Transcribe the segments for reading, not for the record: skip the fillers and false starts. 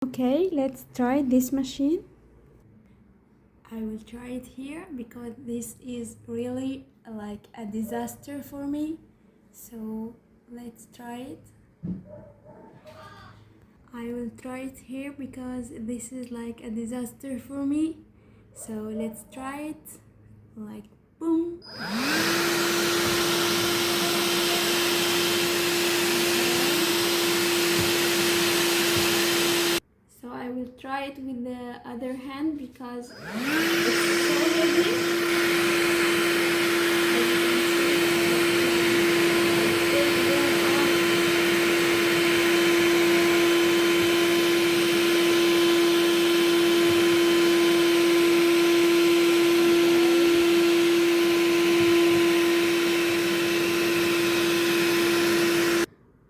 Okay, let's try this machine. I will try it here because this is really like a disaster for me. So let's try it. I will try it here because this is like a disaster for me. So let's try it. Like boom. So I will try it with the other hand because it's so heavy.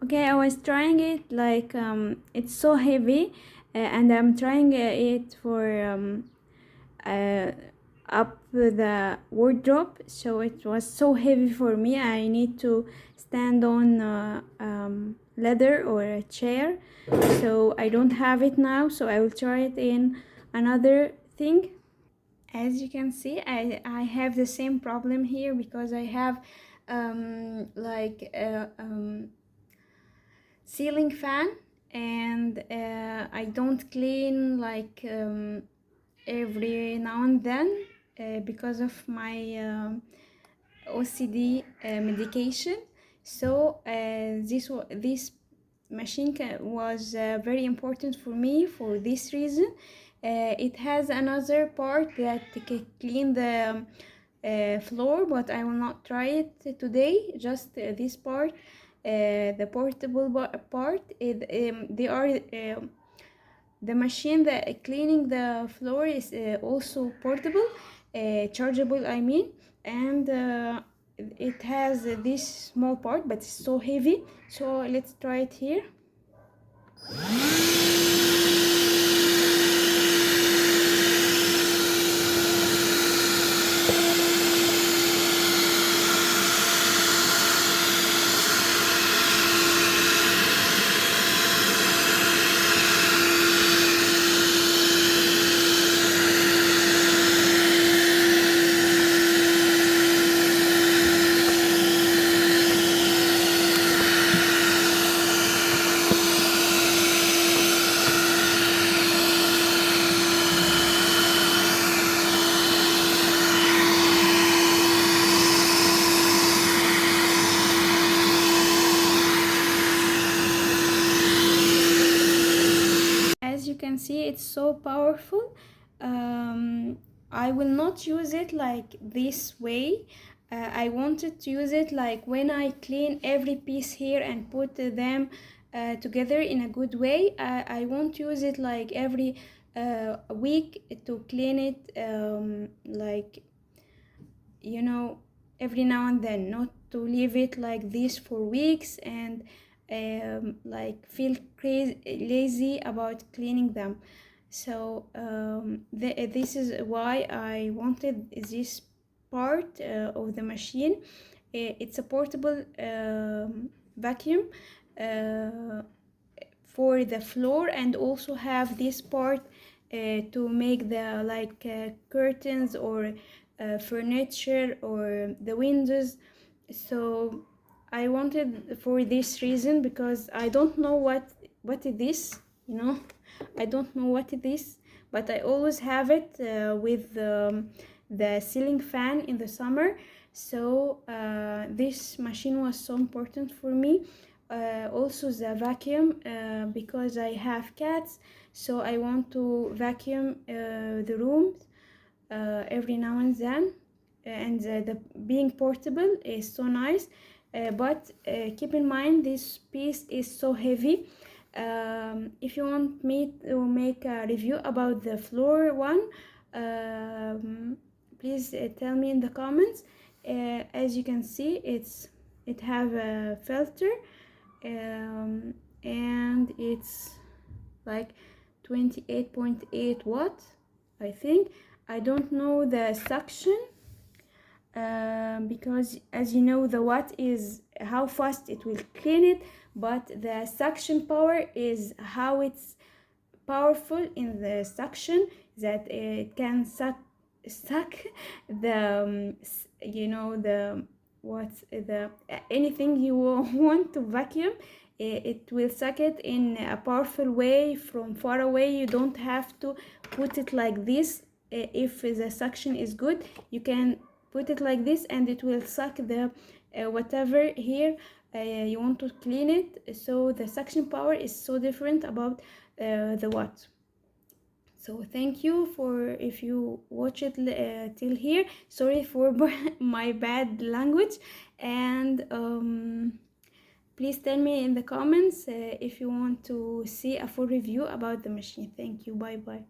Okay, I was trying it like it's so heavy, and I'm trying it for uh, up the wardrobe, so it was so heavy for me. I need to stand on leather or a chair, so I don't have it now, so I will try it in another thing. As you can see, I have the same problem here because I have like ceiling fan, and I don't clean like every now and then because of my OCD medication. So this machine was very important for me for this reason. It has another part that can clean the floor, but I will not try it today. Just this part, the portable part. They are the machine that cleaning the floor is also portable, chargeable. I mean, and it has this small part, but it's so heavy. So let's try it here. As you can see, it's so powerful. I will not use it like this way. I wanted to use it like when I clean every piece here and put them together in a good way. I won't use it like every week to clean it, like, you know, every now and then, not to leave it like this for weeks and like feel crazy lazy about cleaning them. So this is why I wanted this part of the machine. It's a portable vacuum for the floor, and also have this part to make the like curtains or furniture or the windows. So I wanted for this reason, because I don't know what is this, you know. I don't know what it is, but I always have it with the ceiling fan in the summer. So this machine was so important for me. Also the vacuum, because I have cats, so I want to vacuum the rooms every now and then. And the being portable is so nice, but keep in mind this piece is so heavy. If you want me to make a review about the floor one, please tell me in the comments. As you can see, it have a filter, and it's like 28.8 watt, I think. I don't know the suction, because as you know, the watt is how fast it will clean it, but the suction power is how it's powerful in the suction that it can suck the you know, the what's the anything you want to vacuum. It will suck it in a powerful way from far away. You don't have to put it like this. If the suction is good, you can put it like this and it will suck the whatever here you want to clean it. So the suction power is so different about the watt. So thank you for if you watch it till here. Sorry for my bad language, and please tell me in the comments if you want to see a full review about the machine. Thank you. Bye bye.